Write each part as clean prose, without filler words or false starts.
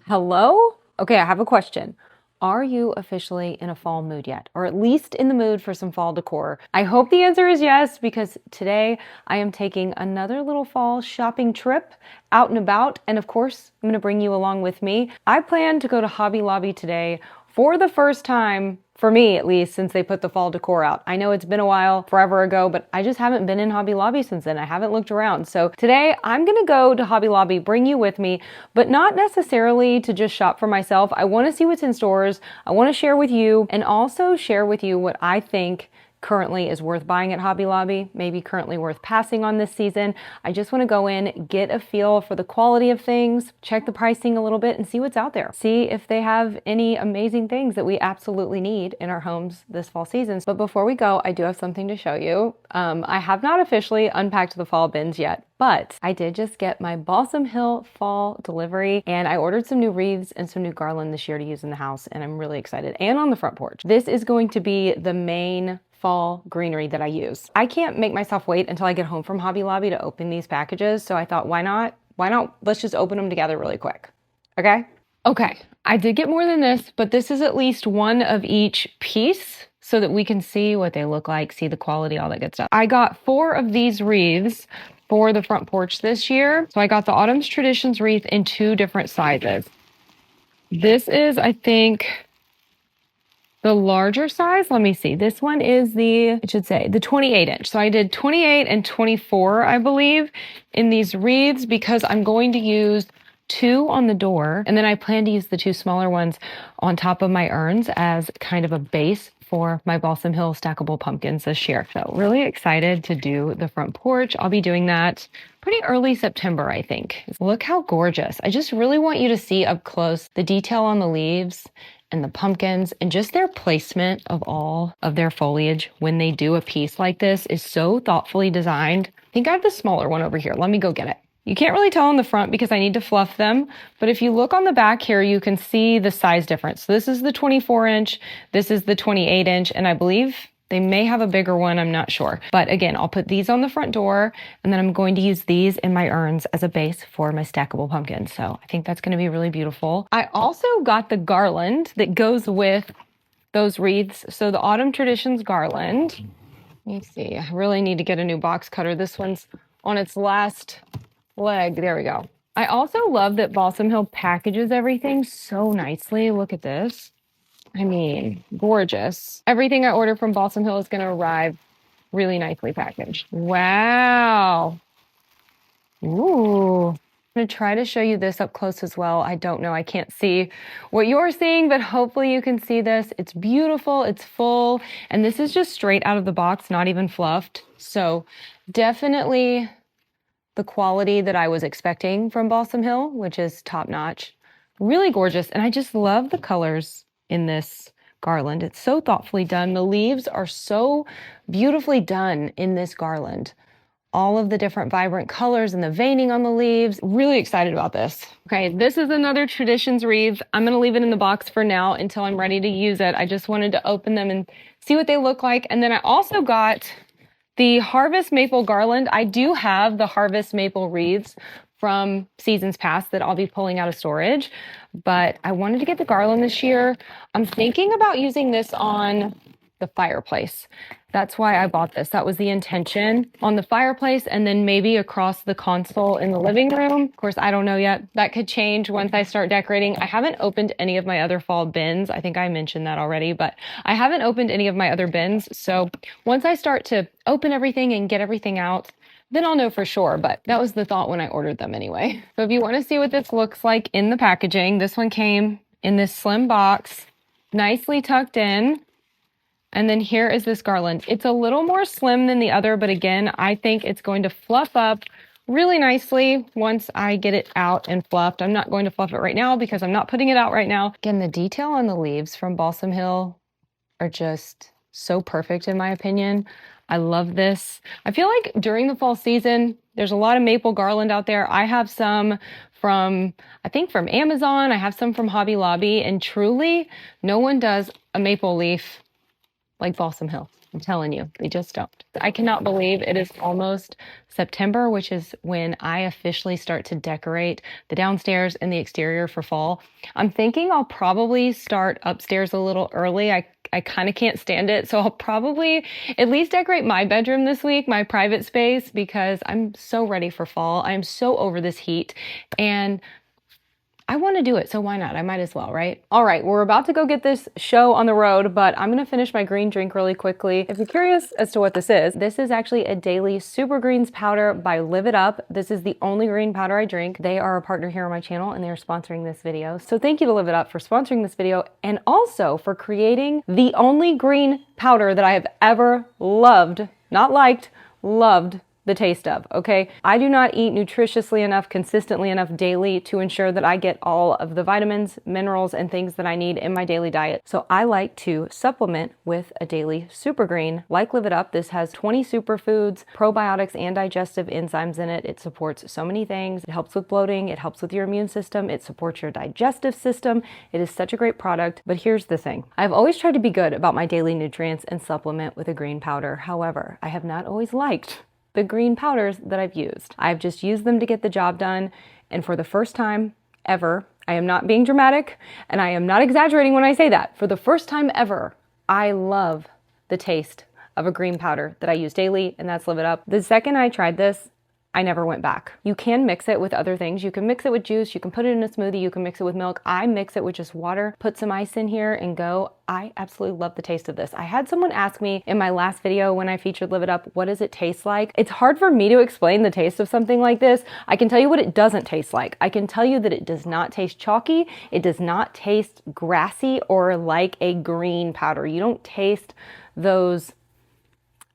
Hello? Okay, I have a question. Are you officially in a fall mood yet? Or at least in the mood for some fall decor? I hope the answer is yes, because today I am taking another little fall shopping trip out and about. And of course, I'm gonna bring you along with me. I plan to go to Hobby Lobby today for the first time, for me at least, since they put the fall decor out. I know it's been a while, forever ago, but I just haven't been in Hobby Lobby since then. I haven't looked around. So today I'm gonna go to Hobby Lobby, bring you with me, but not necessarily to just shop for myself. I wanna see what's in stores. I wanna share with you and also share with you what I think currently is worth buying at Hobby Lobby, maybe currently worth passing on this season. I just want to go in, get a feel for the quality of things, check the pricing a little bit and see what's out there. See if they have any amazing things that we absolutely need in our homes this fall season. But before we go, I do have something to show you. I have not officially unpacked the fall bins yet, but I did just get my Balsam Hill fall delivery and I ordered some new wreaths and some new garland this year to use in the house and I'm really excited. And on the front porch. This is going to be the main fall greenery that I use. I can't make myself wait until I get home from Hobby Lobby to open these packages. So I thought, why not? Let's just open them together really quick. Okay? Okay, I did get more than this, but this is at least one of each piece so that we can see what they look like, see the quality, all that good stuff. I got 4 of these wreaths for the front porch this year. So I got the Autumn's Traditions wreath in 2 different sizes. This is, I think, the larger size. Let me see. This one is it should say the 28 inch. So I did 28 and 24, I believe, in these wreaths because I'm going to use 2 on the door. And then I plan to use the 2 smaller ones on top of my urns as kind of a base for my Balsam Hill stackable pumpkins this year. So really excited to do the front porch. I'll be doing that pretty early September, I think. Look how gorgeous. I just really want you to see up close the detail on the leaves and the pumpkins and just their placement of all of their foliage when they do a piece like this is so thoughtfully designed. I think I have the smaller one over here. Let me go get it. You can't really tell on the front because I need to fluff them, but if you look on the back here, you can see the size difference. So this is the 24 inch, this is the 28 inch, and I believe they may have a bigger one, I'm not sure. But again, I'll put these on the front door and then I'm going to use these in my urns as a base for my stackable pumpkins. So I think that's gonna be really beautiful. I also got the garland that goes with those wreaths. So the Autumn Traditions garland. Let me see, I really need to get a new box cutter. This one's on its last leg. There we go. I also love that Balsam Hill packages everything so nicely. Look at this. I mean, gorgeous. Everything I order from Balsam Hill is going to arrive really nicely packaged. Wow. Ooh. I'm going to try to show you this up close as well. I don't know. I can't see what you're seeing, but hopefully you can see this. It's beautiful. It's full. And this is just straight out of the box, not even fluffed. So definitely the quality that I was expecting from Balsam Hill, which is top notch. Really gorgeous. And I just love the colors in this garland. It's so thoughtfully done. The leaves are so beautifully done in this garland. All of the different vibrant colors and the veining on the leaves. Really excited about this. Okay, this is another Traditions wreath. I'm gonna leave it in the box for now until I'm ready to use it. I just wanted to open them and see what they look like. And then I also got the Harvest Maple garland. I do have the Harvest Maple wreaths from seasons past that I'll be pulling out of storage, but I wanted to get the garland this year. I'm thinking about using this on the fireplace. That's why I bought this. That was the intention, on the fireplace and then maybe across the console in the living room. Of course, I don't know yet. That could change once I start decorating. I haven't opened any of my other fall bins. I think I mentioned that already, but I haven't opened any of my other bins. So once I start to open everything and get everything out, then I'll know for sure, but that was the thought when I ordered them anyway. So if you want to see what this looks like in the packaging, this one came in this slim box, nicely tucked in. And then here is this garland. It's a little more slim than the other, but again, I think it's going to fluff up really nicely once I get it out and fluffed. I'm not going to fluff it right now because I'm not putting it out right now. Again, the detail on the leaves from Balsam Hill are just so perfect in my opinion. I love this. I feel like during the fall season, there's a lot of maple garland out there. I have some from, I think from Amazon. I have some from Hobby Lobby, and truly no one does a maple leaf like Balsam Hill. I'm telling you, they just don't. I cannot believe it is almost September, which is when I officially start to decorate the downstairs and the exterior for fall. I'm thinking I'll probably start upstairs a little early. I kind of can't stand it. So I'll probably at least decorate my bedroom this week, my private space, because I'm so ready for fall. I'm so over this heat and I want to do it, so why not? I might as well, right? All right, we're about to go get this show on the road, but I'm gonna finish my green drink really quickly. If you're curious as to what this is actually a daily super greens powder by Live It Up. This is the only green powder I drink. They are a partner here on my channel and they are sponsoring this video. So thank you to Live It Up for sponsoring this video and also for creating the only green powder that I have ever loved, not liked, loved the taste of, okay? I do not eat nutritiously enough, consistently enough daily to ensure that I get all of the vitamins, minerals, and things that I need in my daily diet. So I like to supplement with a daily super green. Like Live It Up, this has 20 superfoods, probiotics, and digestive enzymes in it. It supports so many things. It helps with bloating, it helps with your immune system, it supports your digestive system. It is such a great product, but here's the thing. I've always tried to be good about my daily nutrients and supplement with a green powder. However, I have not always liked the green powders that I've used. I've just used them to get the job done. And for the first time ever, I am not being dramatic and I am not exaggerating when I say that. For the first time ever, I love the taste of a green powder that I use daily, and that's Live It Up. The second I tried this, I never went back. You can mix it with other things. You can mix it with juice, you can put it in a smoothie, you can mix it with milk. I mix it with just water, put some ice in here and go. I absolutely love the taste of this. I had someone ask me in my last video when I featured Live It Up, what does it taste like? It's hard for me to explain the taste of something like this. I can tell you what it doesn't taste like. I can tell you that it does not taste chalky. It does not taste grassy or like a green powder. You don't taste those,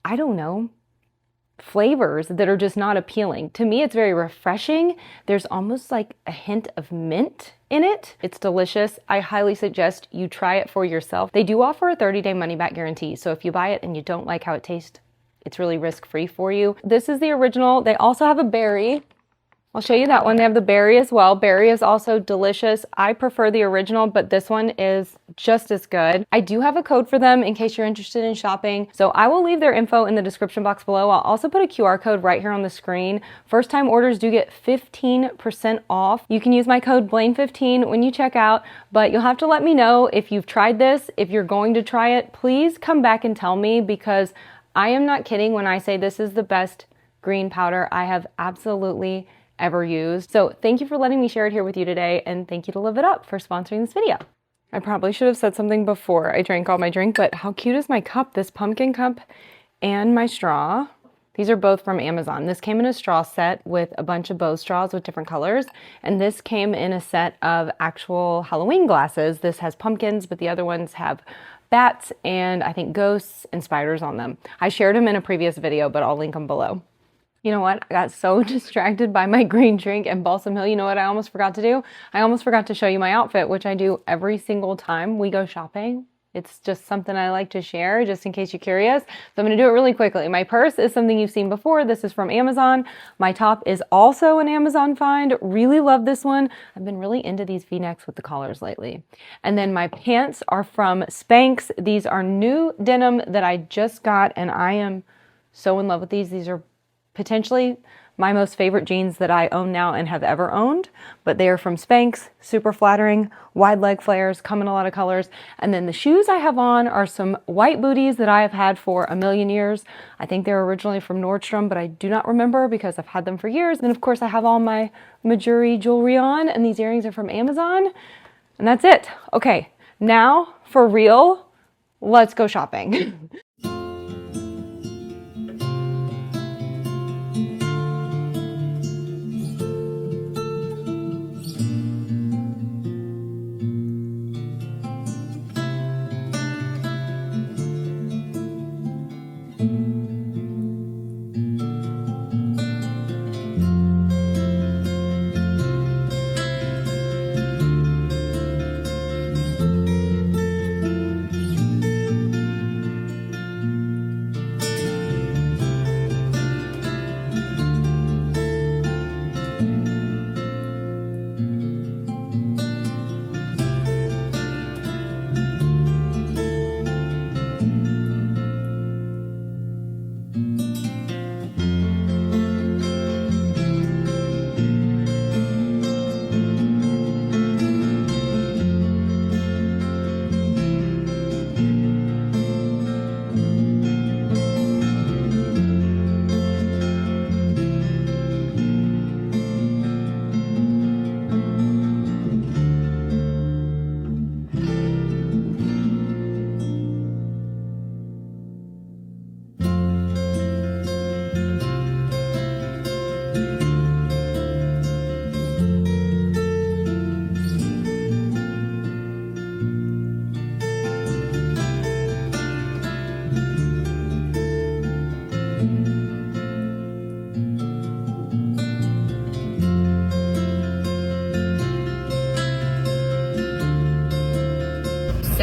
I don't know, flavors that are just not appealing. To me, it's very refreshing. There's almost like a hint of mint in it. It's delicious. I highly suggest you try it for yourself. They do offer a 30-day money-back guarantee. So if you buy it and you don't like how it tastes, it's really risk-free for you. This is the original. They also have a berry. I'll show you that one. They have the berry as well. Berry is also delicious. I prefer the original, but this one is just as good. I do have a code for them in case you're interested in shopping. So I will leave their info in the description box below. I'll also put a QR code right here on the screen. First time orders do get 15% off. You can use my code BLAINE15 when you check out, but you'll have to let me know if you've tried this. If you're going to try it, please come back and tell me, because I am not kidding when I say this is the best green powder I have absolutely ever used. So thank you for letting me share it here with you today, and thank you to Live It Up for sponsoring this video. I probably should have said something before I drank all my drink, but how cute is my cup? This pumpkin cup and my straw. These are both from Amazon. This came in a straw set with a bunch of bow straws with different colors, and this came in a set of actual Halloween glasses. This has pumpkins, but the other ones have bats and I think ghosts and spiders on them. I shared them in a previous video, but I'll link them below. You know what? I got so distracted by my green drink and Balsam Hill. You know what I almost forgot to do? I almost forgot to show you my outfit, which I do every single time we go shopping. It's just something I like to share just in case you're curious. So I'm going to do it really quickly. My purse is something you've seen before. This is from Amazon. My top is also an Amazon find. Really love this one. I've been really into these V-necks with the collars lately. And then my pants are from Spanx. These are new denim that I just got, and I am so in love with these. These are potentially my most favorite jeans that I own now and have ever owned, but they are from Spanx, super flattering, wide leg flares, come in a lot of colors. And then the shoes I have on are some white booties that I have had for a million years. I think they're originally from Nordstrom, but I do not remember because I've had them for years. And of course I have all my Majuri jewelry on, and these earrings are from Amazon. And that's it. Okay, now for real, let's go shopping.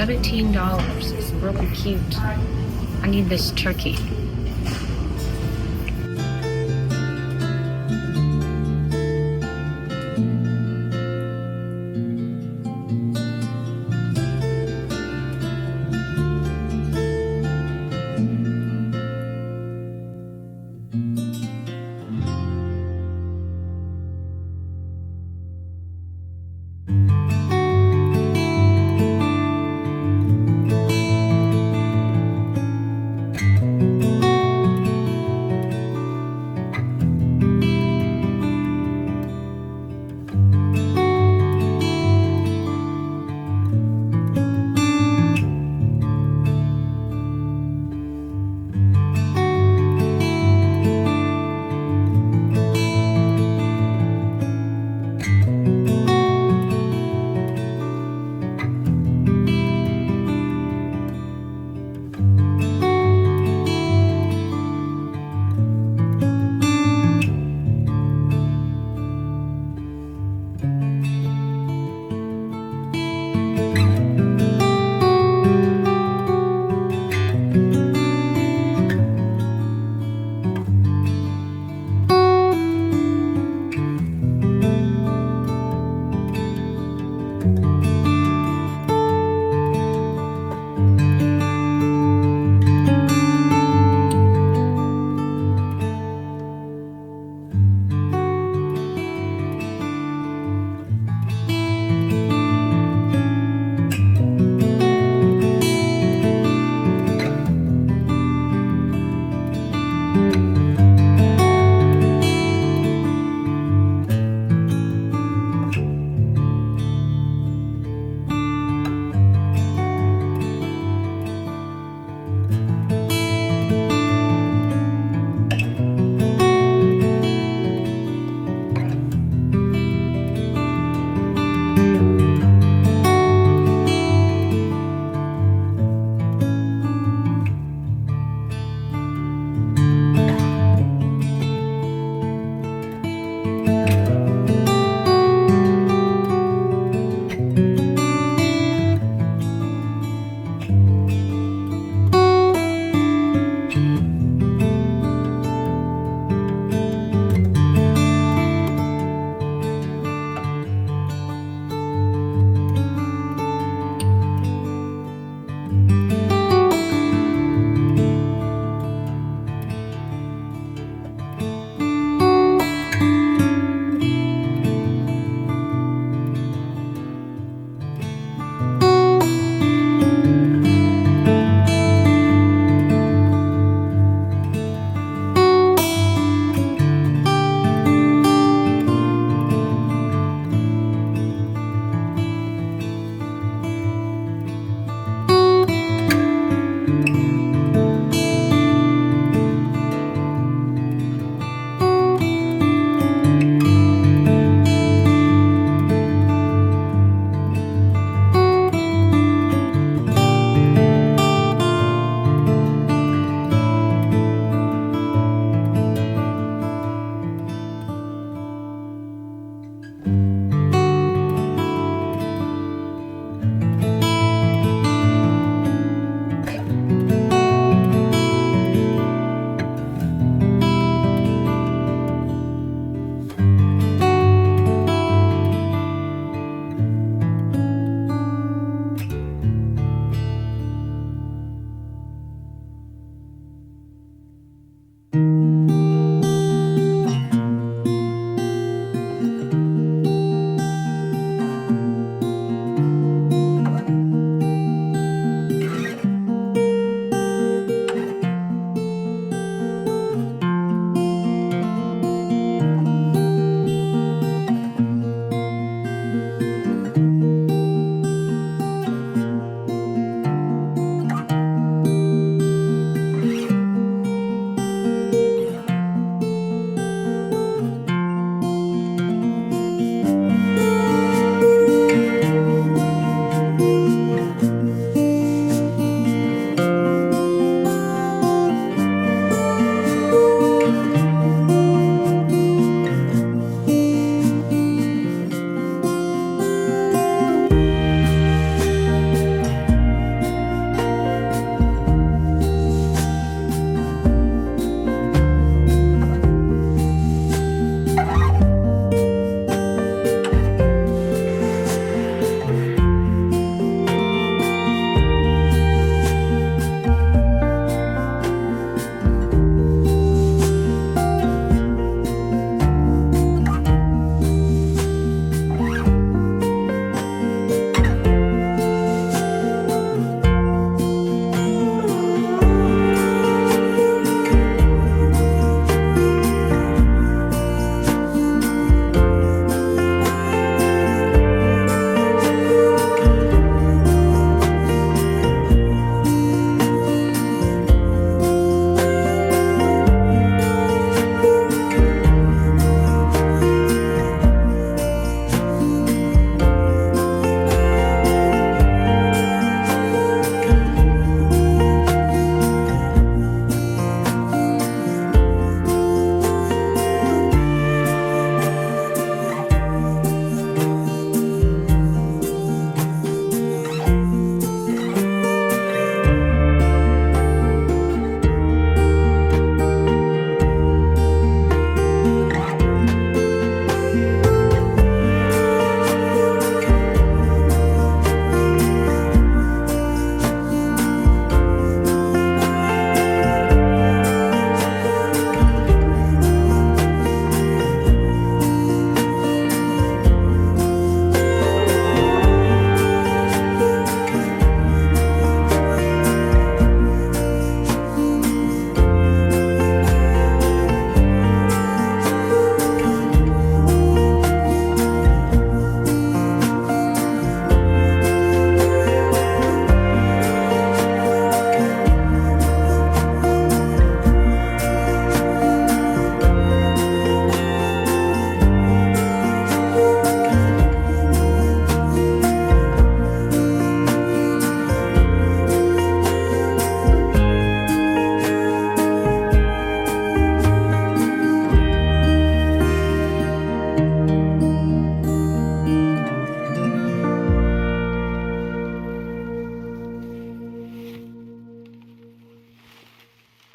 $17. It's really cute. I need this turkey.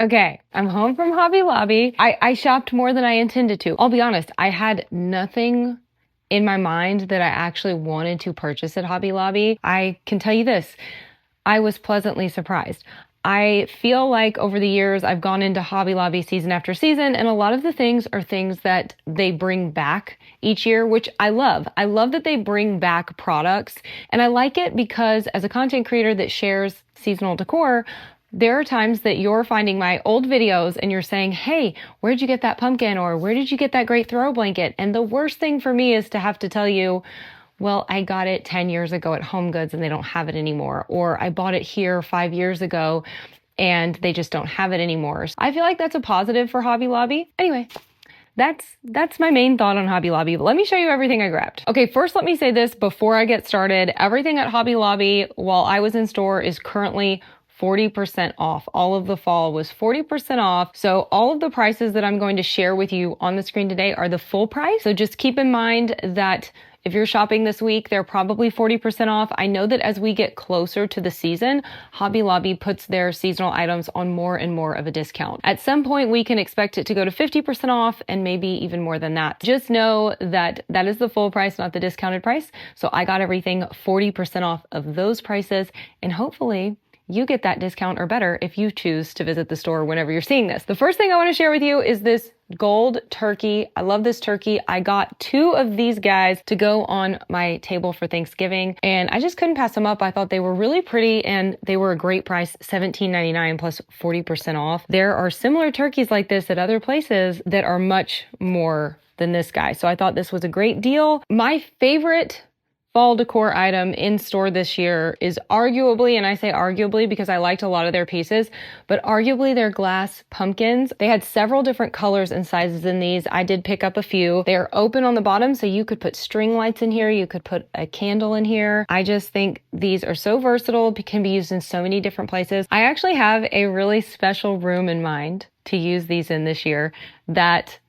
Okay, I'm home from Hobby Lobby. I shopped more than I intended to. I'll be honest, I had nothing in my mind that I actually wanted to purchase at Hobby Lobby. I can tell you this, I was pleasantly surprised. I feel like over the years I've gone into Hobby Lobby season after season, and a lot of the things are things that they bring back each year, which I love. I love that they bring back products, and I like it because as a content creator that shares seasonal decor, there are times that you're finding my old videos and you're saying, hey, where'd you get that pumpkin? Or where did you get that great throw blanket? And the worst thing for me is to have to tell you, well, I got it 10 years ago at Home Goods and they don't have it anymore. Or I bought it here 5 years ago and they just don't have it anymore. I feel like that's a positive for Hobby Lobby. Anyway, that's my main thought on Hobby Lobby, but let me show you everything I grabbed. Okay, first let me say this before I get started. Everything at Hobby Lobby while I was in store is currently 40% off. All of the fall was 40% off. So all of the prices that I'm going to share with you on the screen today are the full price. So just keep in mind that if you're shopping this week, they're probably 40% off. I know that as we get closer to the season, Hobby Lobby puts their seasonal items on more and more of a discount. At some point, we can expect it to go to 50% off and maybe even more than that. Just know that that is the full price, not the discounted price. So I got everything 40% off of those prices, and hopefully you get that discount or better if you choose to visit the store whenever you're seeing this. The first thing I want to share with you is this gold turkey. I love this turkey. I got 2 of these guys to go on my table for Thanksgiving, and I just couldn't pass them up. I thought they were really pretty and they were a great price, $17.99 plus 40% off. There are similar turkeys like this at other places that are much more than this guy. So I thought this was a great deal. My favorite fall decor item in store this year is arguably, and I say arguably because I liked a lot of their pieces, but arguably their glass pumpkins. They had several different colors and sizes in these. I did pick up a few. They are open on the bottom, so you could put string lights in here. You could put a candle in here. I just think these are so versatile, can be used in so many different places. I actually have a really special room in mind to use these in this year that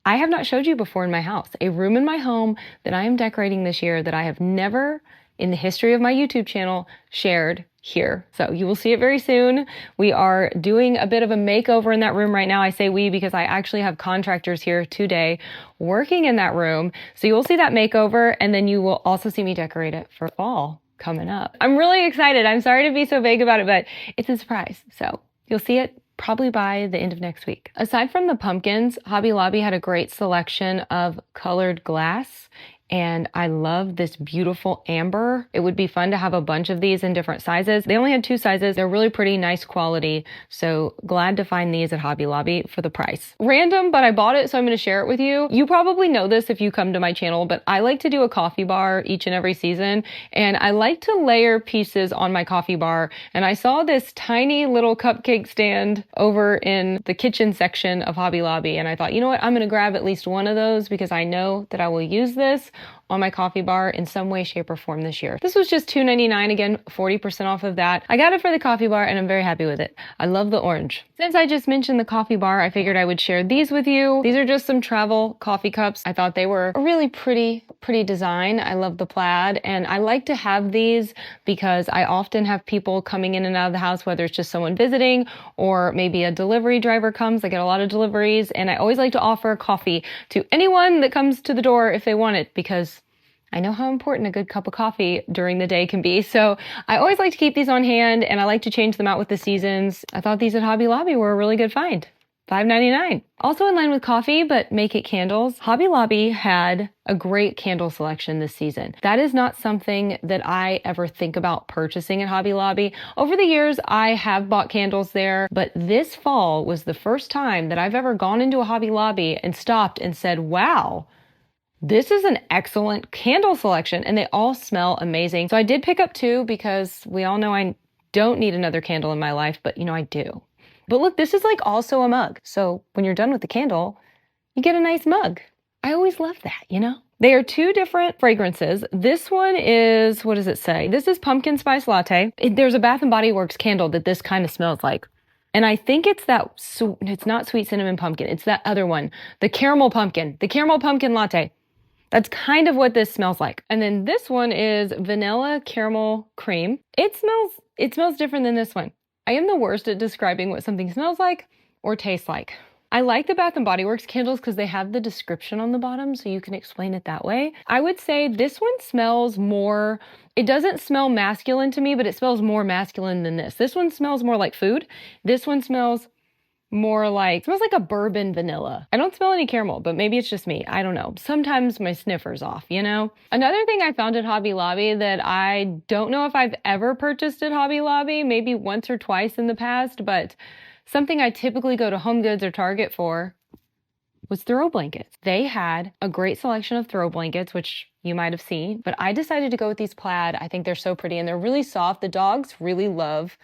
I have not showed you before in my house, a room in my home that I am decorating this year that I have never in the history of my YouTube channel shared here. So you will see it very soon. We are doing a bit of a makeover in that room right now. I say we because I actually have contractors here today working in that room. So you will see that makeover, and then you will also see me decorate it for fall coming up. I'm really excited. I'm sorry to be so vague about it, but it's a surprise. So you'll see it probably by the end of next week. Aside from the pumpkins, Hobby Lobby had a great selection of colored glass, and I love this beautiful amber. It would be fun to have a bunch of these in different sizes. They only had 2 sizes. They're really pretty, nice quality. So glad to find these at Hobby Lobby for the price. Random, but I bought it, so I'm gonna share it with you. You probably know this if you come to my channel, but I like to do a coffee bar each and every season, and I like to layer pieces on my coffee bar. And I saw this tiny little cupcake stand over in the kitchen section of Hobby Lobby, and I thought, you know what, I'm gonna grab at least one of those because I know that I will use this on my coffee bar in some way, shape, or form this year. This was just $2.99, again, 40% off of that. I got it for the coffee bar and I'm very happy with it. I love the orange. Since I just mentioned the coffee bar, I figured I would share these with you. These are just some travel coffee cups. I thought they were a really pretty design. I love the plaid, and I like to have these because I often have people coming in and out of the house, whether it's just someone visiting or maybe a delivery driver comes. I get a lot of deliveries, and I always like to offer coffee to anyone that comes to the door if they want it, because I know how important a good cup of coffee during the day can be. So I always like to keep these on hand, and I like to change them out with the seasons. I thought these at Hobby Lobby were a really good find. $5.99. Also in line with coffee, but make it candles. Hobby Lobby had a great candle selection this season. That is not something that I ever think about purchasing at Hobby Lobby. Over the years, I have bought candles there, but this fall was the first time that I've ever gone into a Hobby Lobby and stopped and said, wow, this is an excellent candle selection, and they all smell amazing. So I did pick up 2 because we all know I don't need another candle in my life, but you know I do. But look, this is like also a mug. So when you're done with the candle, you get a nice mug. I always love that, you know? They are 2 different fragrances. This one is, what does it say? This is pumpkin spice latte. There's a Bath & Body Works candle that this kind of smells like. And I think it's that, it's not sweet cinnamon pumpkin. It's that other one, the caramel pumpkin latte. That's kind of what this smells like. And then this one is vanilla caramel cream. It smells different than this one. I am the worst at describing what something smells like or tastes like. I like the Bath & Body Works candles because they have the description on the bottom, so you can explain it that way. I would say this one smells more, it doesn't smell masculine to me, but it smells more masculine than this. This one smells more like food. This one smells more like, smells like a bourbon vanilla. I don't smell any caramel, but maybe it's just me. I don't know. Sometimes my sniffer's off, you know? Another thing I found at Hobby Lobby that I don't know if I've ever purchased at Hobby Lobby, maybe once or twice in the past, but something I typically go to Home Goods or Target for was throw blankets. They had a great selection of throw blankets, which you might have seen, but I decided to go with these plaid. I think they're so pretty and they're really soft. The dogs really love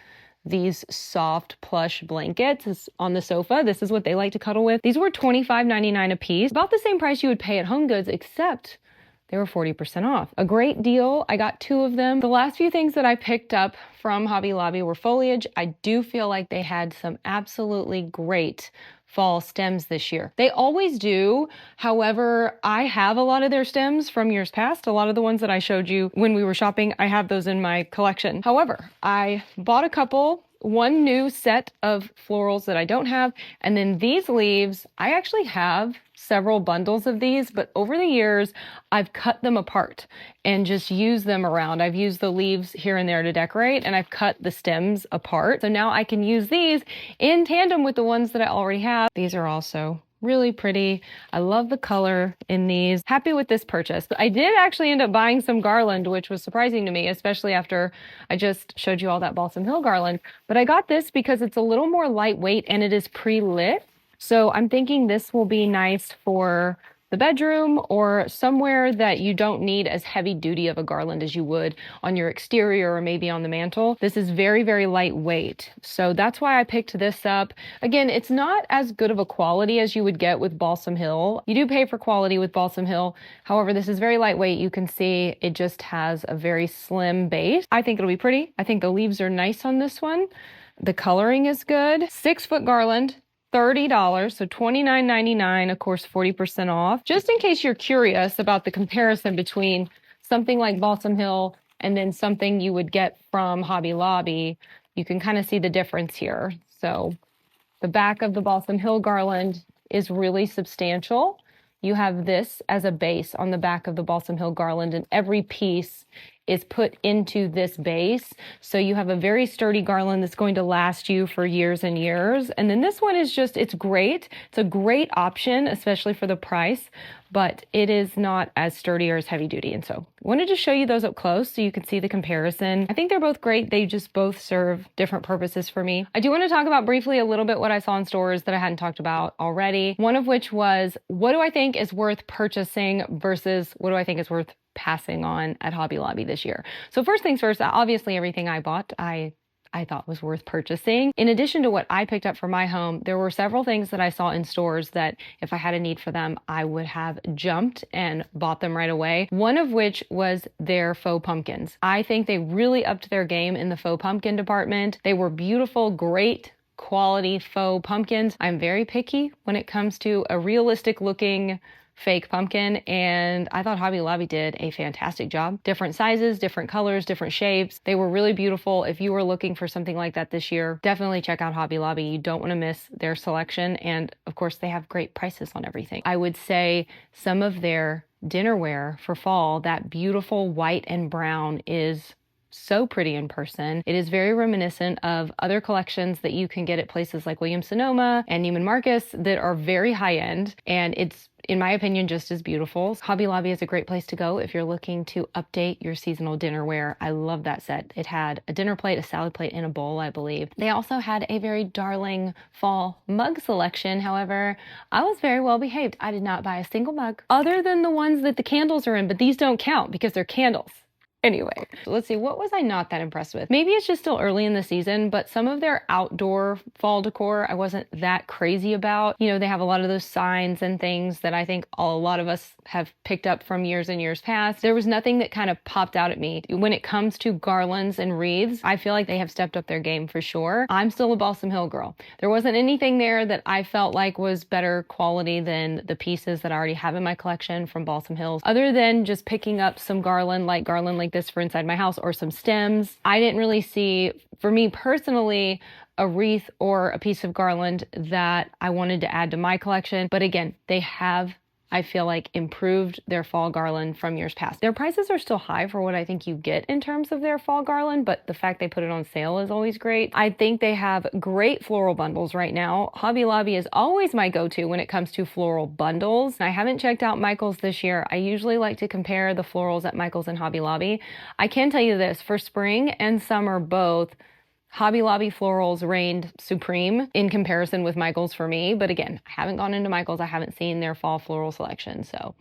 these soft plush blankets on the sofa. This is what they like to cuddle with. These were $25.99 a piece, about the same price you would pay at Home Goods, except they were 40% off. A great deal. I got 2 of them. The last few things that I picked up from Hobby Lobby were foliage. I do feel like they had some absolutely great fall stems this year. They always do. However, I have a lot of their stems from years past. A lot of the ones that I showed you when we were shopping, I have those in my collection. However, I bought a couple, one new set of florals that I don't have, and then these leaves, I actually have several bundles of these, but over the years, I've cut them apart and just used them around. I've used the leaves here and there to decorate, and I've cut the stems apart. So now I can use these in tandem with the ones that I already have. These are also really pretty. I love the color in these. Happy with this purchase. I did actually end up buying some garland, which was surprising to me, especially after I just showed you all that Balsam Hill garland. But I got this because it's a little more lightweight and it is pre-lit. So I'm thinking this will be nice for the bedroom or somewhere that you don't need as heavy duty of a garland as you would on your exterior or maybe on the mantle. This is very, very lightweight. So that's why I picked this up. Again, it's not as good of a quality as you would get with Balsam Hill. You do pay for quality with Balsam Hill. However, this is very lightweight. You can see it just has a very slim base. I think it'll be pretty. I think the leaves are nice on this one. The coloring is good. 6-foot garland. $30, so $29.99, of course, 40% off. Just in case you're curious about the comparison between something like Balsam Hill and then something you would get from Hobby Lobby, you can kind of see the difference here. So the back of the Balsam Hill garland is really substantial. You have this as a base on the back of the Balsam Hill garland, and every piece is put into this base. So you have a very sturdy garland that's going to last you for years and years. And then this one is just, it's great. It's a great option, especially for the price, but it is not as sturdy or as heavy duty. And so I wanted to show you those up close so you can see the comparison. I think they're both great. They just both serve different purposes for me. I do want to talk about briefly a little bit what I saw in stores that I hadn't talked about already. One of which was, what do I think is worth purchasing versus what do I think is worth passing on at Hobby Lobby this year. So first things first, obviously everything I bought, I thought was worth purchasing. In addition to what I picked up for my home, there were several things that I saw in stores that if I had a need for them, I would have jumped and bought them right away. One of which was their faux pumpkins. I think they really upped their game in the faux pumpkin department. They were beautiful, great quality faux pumpkins. I'm very picky when it comes to a realistic looking fake pumpkin, and I thought Hobby Lobby did a fantastic job. Different sizes, different colors, different shapes. They were really beautiful. If you were looking for something like that this year, definitely check out Hobby Lobby. You don't want to miss their selection, and of course they have great prices on everything. I would say some of their dinnerware for fall, that beautiful white and brown, is so pretty in person. It is very reminiscent of other collections that you can get at places like Williams-Sonoma and Neiman Marcus that are very high end, and it's, in my opinion, just as beautiful. Hobby Lobby is a great place to go if you're looking to update your seasonal dinnerware. I love that set. It had a dinner plate, a salad plate, and a bowl, I believe. They also had a very darling fall mug selection. However, I was very well behaved. I did not buy a single mug other than the ones that the candles are in, but these don't count because they're candles. Anyway, let's see, what was I not that impressed with? Maybe it's just still early in the season, but some of their outdoor fall decor I wasn't that crazy about. You know, they have a lot of those signs and things that I think a lot of us have picked up from years and years past. There was nothing that kind of popped out at me. When it comes to garlands and wreaths, I feel like they have stepped up their game for sure. I'm still a Balsam Hill girl. There wasn't anything there that I felt like was better quality than the pieces that I already have in my collection from Balsam Hills, other than just picking up some garland like this for inside my house, or some stems. I didn't really see, for me personally, a wreath or a piece of garland that I wanted to add to my collection. But again, they have, I feel like, improved their fall garland from years past. Their prices are still high for what I think you get in terms of their fall garland, but the fact they put it on sale is always great. I think they have great floral bundles right now. Hobby Lobby is always my go-to when it comes to floral bundles. I haven't checked out Michael's this year. I usually like to compare the florals at Michael's and Hobby Lobby. I can tell you this, for spring and summer both, Hobby Lobby florals reigned supreme in comparison with Michael's for me. But again, I haven't gone into Michael's. I haven't seen their fall floral selection. So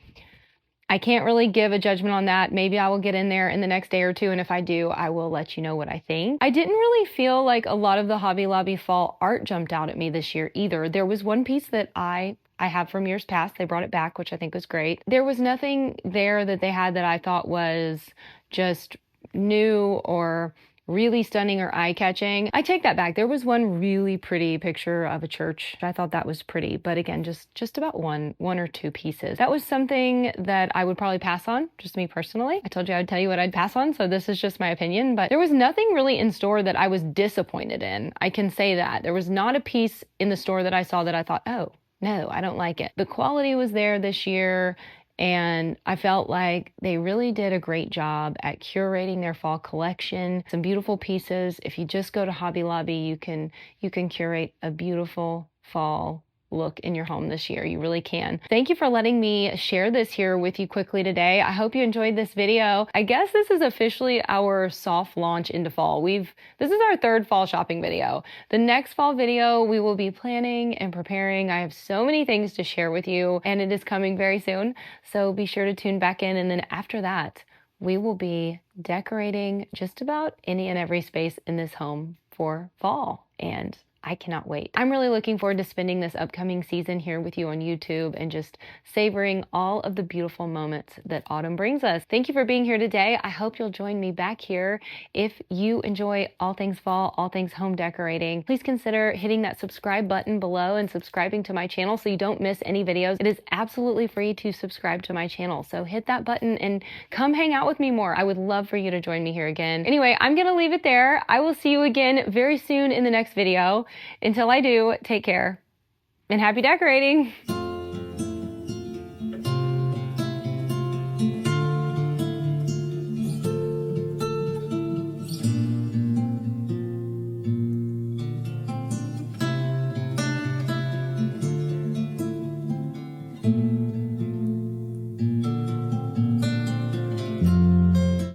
I can't really give a judgment on that. Maybe I will get in there in the next day or two. And if I do, I will let you know what I think. I didn't really feel like a lot of the Hobby Lobby fall art jumped out at me this year either. There was one piece that I have from years past. They brought it back, which I think was great. There was nothing there that they had that I thought was just new or really stunning or eye-catching. I take that back. There was one really pretty picture of a church. I thought that was pretty, but again, just about one or two pieces. That was something that I would probably pass on, just me personally. I told you I would tell you what I'd pass on, so this is just my opinion, but there was nothing really in store that I was disappointed in. I can say that. There was not a piece in the store that I saw that I thought, oh, no, I don't like it. The quality was there this year. And I felt like they really did a great job at curating their fall collection. Some beautiful pieces. If you just go to Hobby Lobby, you can curate a beautiful fall look in your home this year. You really can. Thank you for letting me share this here with you quickly today. I hope you enjoyed this video. I guess this is officially our soft launch into fall. This is our third fall shopping video. The next fall video we will be planning and preparing. I have so many things to share with you, and it is coming very soon. So be sure to tune back in. And then after that, we will be decorating just about any and every space in this home for fall. And I cannot wait. I'm really looking forward to spending this upcoming season here with you on YouTube and just savoring all of the beautiful moments that autumn brings us. Thank you for being here today. I hope you'll join me back here. If you enjoy all things fall, all things home decorating, please consider hitting that subscribe button below and subscribing to my channel so you don't miss any videos. It is absolutely free to subscribe to my channel. So hit that button and come hang out with me more. I would love for you to join me here again. Anyway, I'm gonna leave it there. I will see you again very soon in the next video. Until I do, take care and happy decorating.